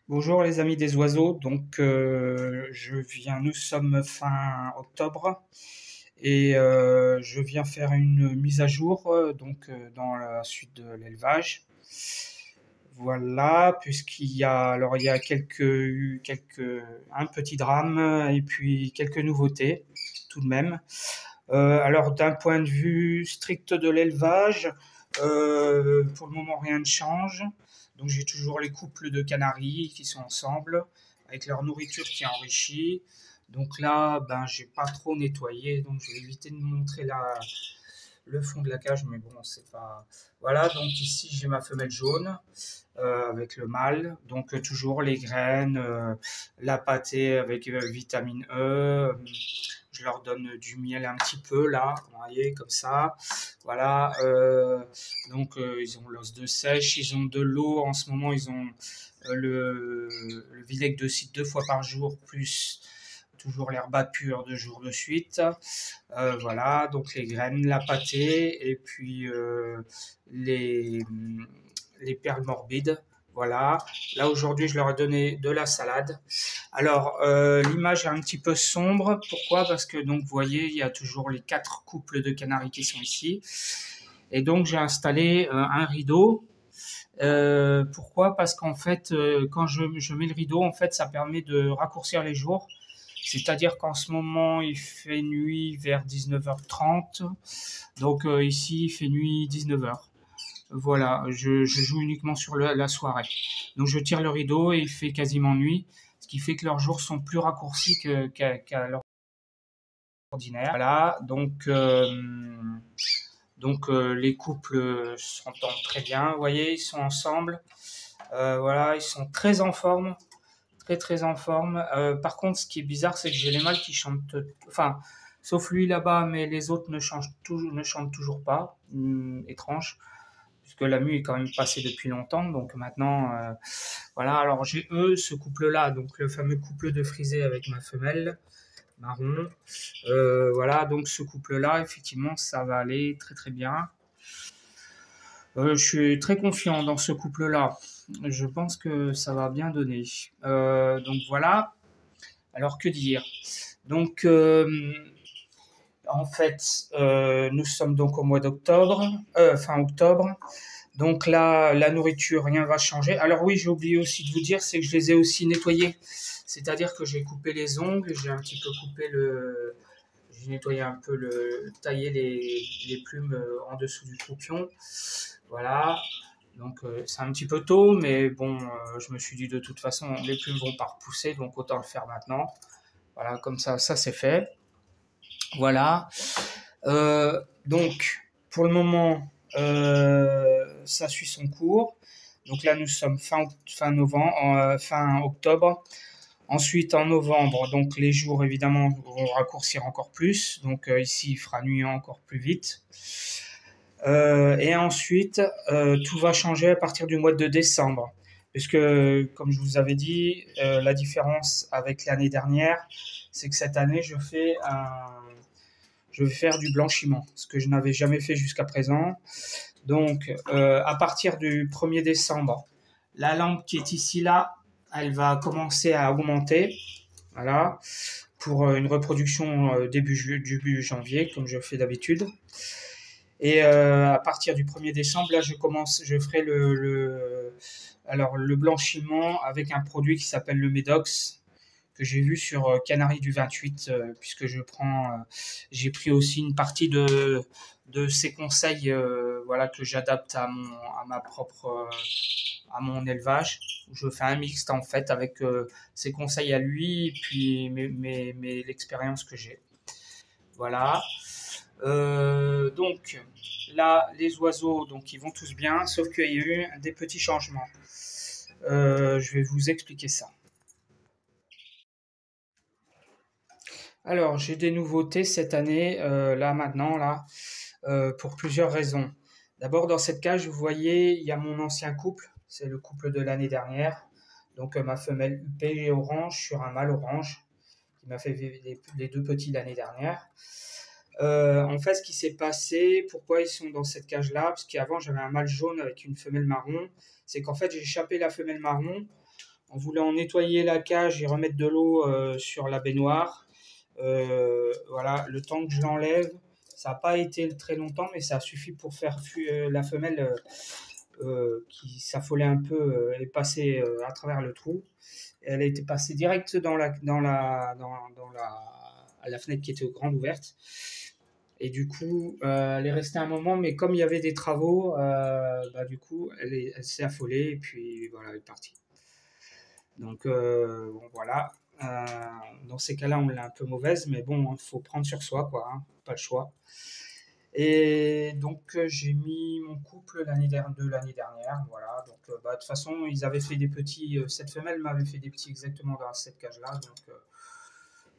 Bonjour les amis des oiseaux, nous sommes fin octobre et je viens faire une mise à jour dans la suite de l'élevage. Voilà, il y a un petit drame et puis quelques nouveautés tout de même. Alors d'un point de vue strict de l'élevage, pour le moment rien ne change. Donc j'ai toujours les couples de canaris qui sont ensemble, avec leur nourriture qui est enrichie. Donc là, ben j'ai pas trop nettoyé, donc je vais éviter de montrer le fond de la cage, mais bon, c'est pas. Voilà, donc ici j'ai ma femelle jaune avec le mâle, donc toujours les graines, la pâtée avec vitamine E. Je leur donne du miel un petit peu là, vous voyez, comme ça. Voilà. Ils ont l'os de sèche, ils ont de l'eau. En ce moment, ils ont le Villec de Cite 2 fois par jour, plus toujours l'herba pure 2 jours de suite. Voilà, donc les graines, la pâtée et puis les, les perles morbides. Voilà. Là aujourd'hui, je leur ai donné de la salade. Alors, l'image est un petit peu sombre. Pourquoi? Parce que donc vous voyez, il y a toujours les 4 couples de canaris qui sont ici. Et donc j'ai installé un rideau. Pourquoi? Parce qu'en fait, quand je mets le rideau, en fait, ça permet de raccourcir les jours. C'est-à-dire qu'en ce moment, il fait nuit vers 19h30. Donc ici, il fait nuit 19h. Voilà, je joue uniquement sur la soirée. Donc je tire le rideau et il fait quasiment nuit, ce qui fait que leurs jours sont plus raccourcis qu'à l'heure ordinaire. Voilà, les couples s'entendent très bien. Vous voyez, ils sont ensemble. Voilà, ils sont très en forme, très très en forme. Par contre, ce qui est bizarre, c'est que j'ai les mâles qui chantent, enfin, sauf lui là-bas, mais les autres ne chantent toujours pas. Étrange, puisque la mue est quand même passée depuis longtemps. Donc maintenant, voilà. Alors j'ai ce couple-là, donc le fameux couple de frisé avec ma femelle marron. Voilà, donc ce couple-là, effectivement, ça va aller très très bien. Je suis très confiant dans ce couple-là. Je pense que ça va bien donner. Donc voilà. Alors que dire? Donc en fait, nous sommes donc au mois d'octobre, fin octobre. Donc là, la nourriture, rien ne va changer. Alors oui, j'ai oublié aussi de vous dire, c'est que je les ai aussi nettoyés. C'est-à-dire que j'ai coupé les ongles, j'ai un petit peu coupé j'ai nettoyé un peu taillé les plumes en dessous du croupion. Voilà. Donc c'est un petit peu tôt, mais bon, je me suis dit de toute façon, les plumes vont pas repousser, donc autant le faire maintenant. Voilà, comme ça c'est fait. Voilà. Donc, pour le moment, ça suit son cours. Donc là, nous sommes fin novembre, fin octobre. Ensuite, en novembre, donc les jours évidemment vont raccourcir encore plus. Donc ici, il fera nuit encore plus vite. Et ensuite, tout va changer à partir du mois de décembre. Puisque, comme je vous avais dit, la différence avec l'année dernière, c'est que cette année, je vais faire du blanchiment, ce que je n'avais jamais fait jusqu'à présent. Donc, à partir du 1er décembre, la lampe qui est ici là, elle va commencer à augmenter. Voilà, pour une reproduction début janvier, comme je fais d'habitude. Et à partir du 1er décembre, là, je ferai le blanchiment avec un produit qui s'appelle le Medox, que j'ai vu sur Canary du 28, puisque j'ai pris aussi une partie de ces conseils, voilà, que j'adapte à mon élevage. Je fais un mixte en fait avec ses conseils à lui, et puis l'expérience que j'ai. Voilà. Donc là, les oiseaux, donc ils vont tous bien, sauf qu'il y a eu des petits changements. Je vais vous expliquer ça. Alors, j'ai des nouveautés cette année, là maintenant, là, pour plusieurs raisons. D'abord, dans cette cage, vous voyez, il y a mon ancien couple, c'est le couple de l'année dernière. Donc, ma femelle UP orange sur un mâle orange qui m'a fait vivre les 2 petits l'année dernière. En fait, ce qui s'est passé, pourquoi ils sont dans cette cage-là, parce qu'avant j'avais un mâle jaune avec une femelle marron, c'est qu'en fait j'ai échappé la femelle marron en voulant nettoyer la cage et remettre de l'eau sur la baignoire. Voilà, le temps que je l'enlève, ça n'a pas été très longtemps, mais ça a suffi pour faire la femelle qui s'affolait un peu est passée à travers le trou. Elle a été passée direct à la fenêtre qui était grande ouverte. Et du coup, elle est restée un moment, mais comme il y avait des travaux, du coup, elle s'est affolée et puis voilà, elle est partie. Donc bon, voilà. Dans ces cas-là, on l'a un peu mauvaise, mais bon, il faut prendre sur soi, quoi, hein, pas le choix. Et donc j'ai mis mon couple de l'année dernière, voilà. Donc de toute façon, ils avaient fait des petits. Cette femelle m'avait fait des petits exactement dans cette cage-là, donc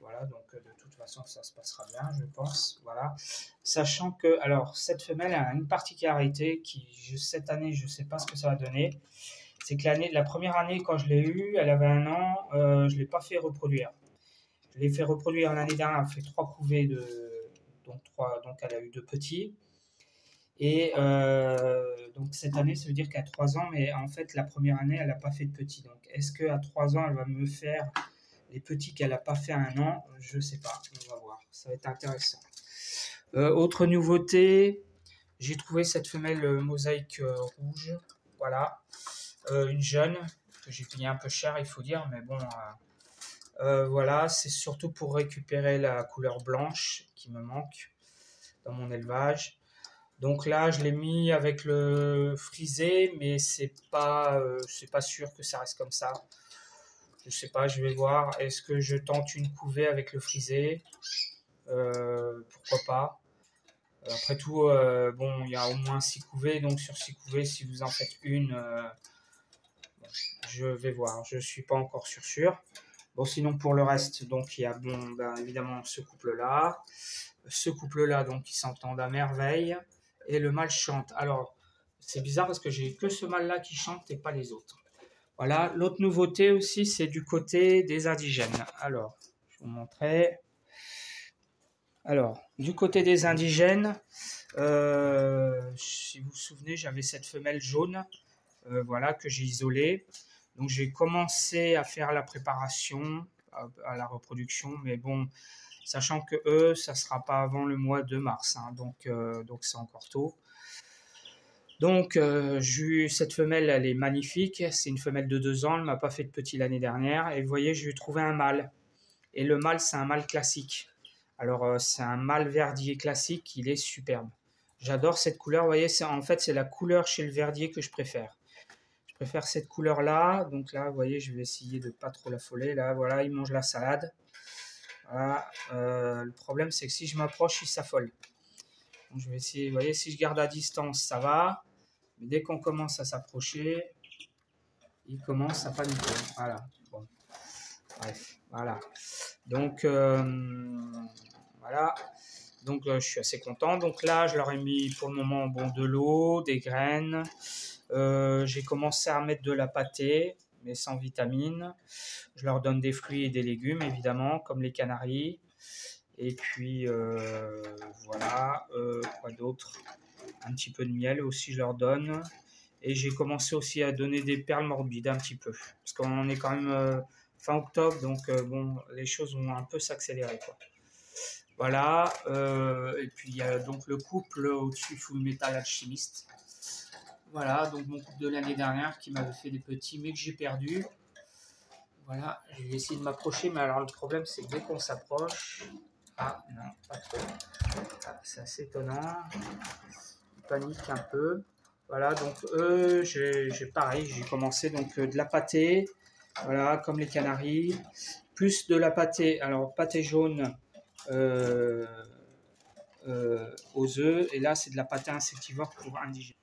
voilà. Donc de toute façon, ça se passera bien, je pense, voilà. Sachant que, alors, cette femelle a une particularité cette année, je sais pas ce que ça va donner. C'est que la première année, quand je l'ai eue, elle avait 1 an, je l'ai pas fait reproduire. Je l'ai fait reproduire l'année dernière, elle a fait 3 couvées donc elle a eu 2 petits. Et donc cette année, ça veut dire qu'à 3 ans, mais en fait, la première année, elle n'a pas fait de petits. Donc est-ce qu'à 3 ans, elle va me faire les petits qu'elle n'a pas fait à 1 an? Je ne sais pas, on va voir. Ça va être intéressant. Autre nouveauté, j'ai trouvé cette femelle mosaïque rouge. Voilà. Une jeune, que j'ai payé un peu cher, il faut dire, mais bon, voilà, c'est surtout pour récupérer la couleur blanche qui me manque dans mon élevage. Donc là, je l'ai mis avec le frisé, mais c'est pas sûr que ça reste comme ça. Je sais pas, je vais voir. Est-ce que je tente une couvée avec le frisé? Pourquoi pas? Après tout, bon, il y a au moins 6 couvées, donc sur 6 couvées, si vous en faites une, je vais voir. Je suis pas encore sûr. Bon, sinon pour le reste, donc il y a évidemment ce couple-là. Ce couple-là, donc, ils s'entendent à merveille. Et le mâle chante. Alors, c'est bizarre parce que j'ai que ce mâle-là qui chante et pas les autres. Voilà. L'autre nouveauté aussi, c'est du côté des indigènes. Alors, je vous montrer. Alors, du côté des indigènes, si vous vous souvenez, j'avais cette femelle jaune, voilà, que j'ai isolée. Donc, j'ai commencé à faire la préparation à la reproduction, mais bon, sachant que eux, ça ne sera pas avant le mois de mars, hein, donc c'est encore tôt. Donc cette femelle, elle est magnifique, c'est une femelle de 2 ans, elle ne m'a pas fait de petit l'année dernière, et vous voyez, je lui ai trouvé un mâle. Et le mâle, c'est un mâle classique. Alors c'est un mâle verdier classique, il est superbe. J'adore cette couleur, vous voyez, en fait c'est la couleur chez le verdier que je préfère. Je préfère cette couleur-là, donc là, vous voyez, je vais essayer de ne pas trop l'affoler, là, voilà, il mange la salade. Voilà. Le problème, c'est que si je m'approche, il s'affole. Donc, je vais essayer. Vous voyez, si je garde à distance, ça va. Mais dès qu'on commence à s'approcher, il commence à paniquer. Voilà. Bon. Bref. Voilà. Donc, voilà. Donc, je suis assez content. Donc là, je leur ai mis pour le moment de l'eau, des graines. J'ai commencé à mettre de la pâtée, mais sans vitamines. Je leur donne des fruits et des légumes, évidemment, comme les canaris. Et puis, voilà, quoi d'autre? Un petit peu de miel aussi, je leur donne. Et j'ai commencé aussi à donner des perles morbides un petit peu. Parce qu'on est quand même fin octobre, donc bon, les choses vont un peu s'accélérer, quoi. Voilà, et puis il y a donc le couple au-dessus Full Metal Alchimiste. Voilà, donc mon couple de l'année dernière qui m'avait fait des petits, mais que j'ai perdu. Voilà, je vais essayer de m'approcher, mais alors le problème c'est que dès qu'on s'approche, ah non, pas trop. Ah, c'est assez étonnant. Ils paniquent un peu. Voilà, donc eux, pareil, j'ai commencé donc de la pâtée, voilà, comme les canaris, plus de la pâtée, alors pâtée jaune aux œufs, et là c'est de la pâtée insectivore pour indigènes.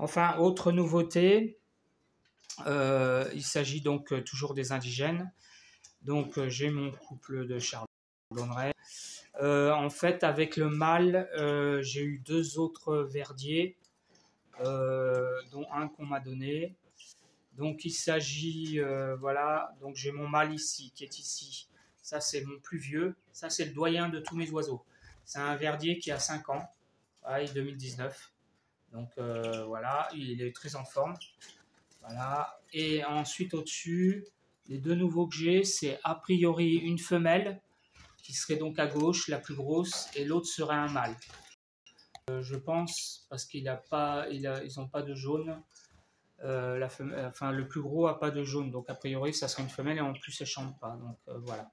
Enfin, autre nouveauté, il s'agit donc toujours des indigènes. Donc j'ai mon couple de chardonneret. En fait, avec le mâle, j'ai eu 2 autres verdiers, dont un qu'on m'a donné. Donc il s'agit, voilà, donc j'ai mon mâle ici, qui est ici. Ça c'est mon plus vieux, ça c'est le doyen de tous mes oiseaux. C'est un verdier qui a 5 ans, 2019. Donc voilà, il est très en forme. Voilà. Et ensuite au-dessus, les deux nouveaux que j'ai, c'est a priori une femelle qui serait donc à gauche, la plus grosse, et l'autre serait un mâle. Je pense, parce qu'ils n'ont pas de jaune. Enfin, le plus gros a pas de jaune, donc a priori ça serait une femelle et en plus elle chante pas. Donc voilà.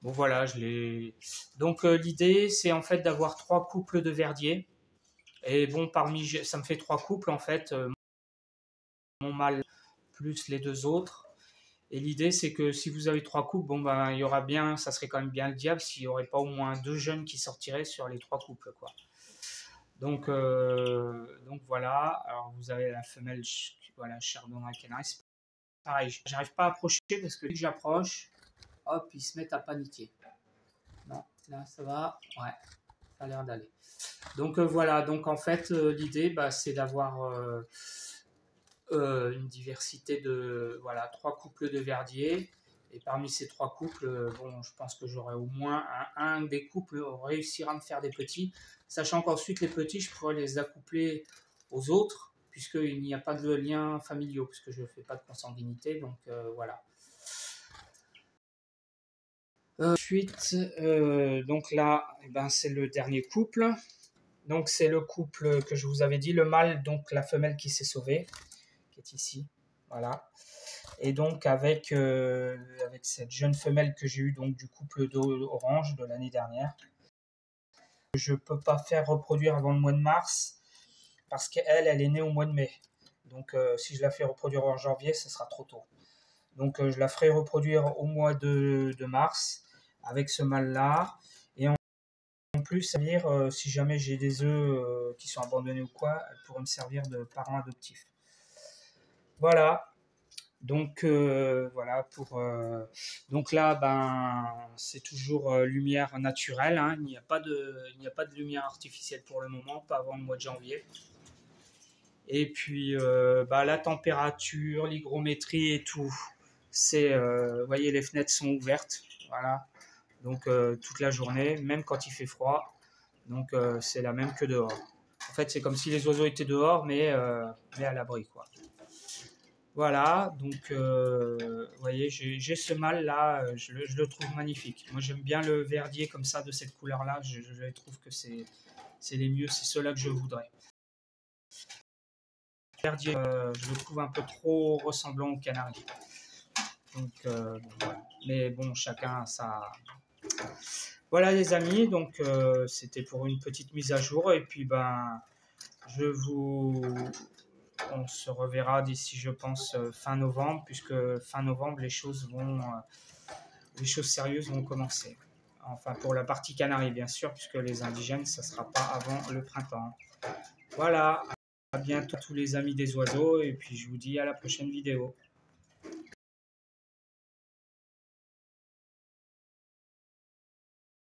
Bon voilà, je l'ai. Donc l'idée c'est en fait d'avoir 3 couples de verdiers. Et bon, ça me fait 3 couples en fait, mon mâle plus les 2 autres. Et l'idée c'est que si vous avez 3 couples, bon ben il y aura bien, ça serait quand même bien le diable s'il n'y aurait pas au moins 2 jeunes qui sortiraient sur les 3 couples quoi. Donc voilà, alors vous avez la femelle, voilà, Chardonnay Canaris. Pareil, j'arrive pas à approcher parce que dès que j'approche, hop, ils se mettent à paniquer. Non, là ça va, ouais, ça a l'air d'aller. Donc voilà, donc en fait l'idée bah, c'est d'avoir une diversité de, voilà, 3 couples de verdiers. Et parmi ces 3 couples, bon, je pense que j'aurai au moins un des couples réussira à me faire des petits, sachant qu'ensuite les petits, je pourrais les accoupler aux autres, puisqu'il n'y a pas de lien familiaux, puisque je ne fais pas de consanguinité, donc voilà. Ensuite, donc là, eh ben, c'est le dernier couple. Donc c'est le couple que je vous avais dit, le mâle, donc la femelle qui s'est sauvée, qui est ici, voilà. Et donc avec cette jeune femelle que j'ai eue donc du couple d'orange de l'année dernière, je peux pas faire reproduire avant le mois de mars parce qu'elle est née au mois de mai. Donc si je la fais reproduire en janvier, ce sera trop tôt. Donc je la ferai reproduire au mois de mars avec ce mâle-là. Et en plus, servir, si jamais j'ai des œufs qui sont abandonnés ou quoi, elle pourrait me servir de parent adoptif. Voilà. Donc voilà pour donc là ben c'est toujours lumière naturelle, hein. Il n'y a pas de lumière artificielle pour le moment, pas avant le mois de janvier. Et puis bah, la température, l'hygrométrie et tout, c'est vous voyez les fenêtres sont ouvertes, voilà. Donc toute la journée, même quand il fait froid. Donc c'est la même que dehors. En fait, c'est comme si les oiseaux étaient dehors mais à l'abri quoi. Voilà, donc vous voyez, j'ai ce mâle là, je le trouve magnifique. Moi j'aime bien le verdier comme ça, de cette couleur là, je trouve que c'est les mieux, c'est ceux-là que je voudrais. Le verdier, je le trouve un peu trop ressemblant au canari. Donc voilà. Mais bon, chacun a sa. Voilà les amis, donc c'était pour une petite mise à jour. Et puis ben, on se reverra d'ici, je pense, fin novembre, puisque fin novembre, les choses sérieuses vont commencer. Enfin, pour la partie Canaries, bien sûr, puisque les indigènes, ça ne sera pas avant le printemps. Voilà, à bientôt tous les amis des oiseaux, et puis je vous dis à la prochaine vidéo.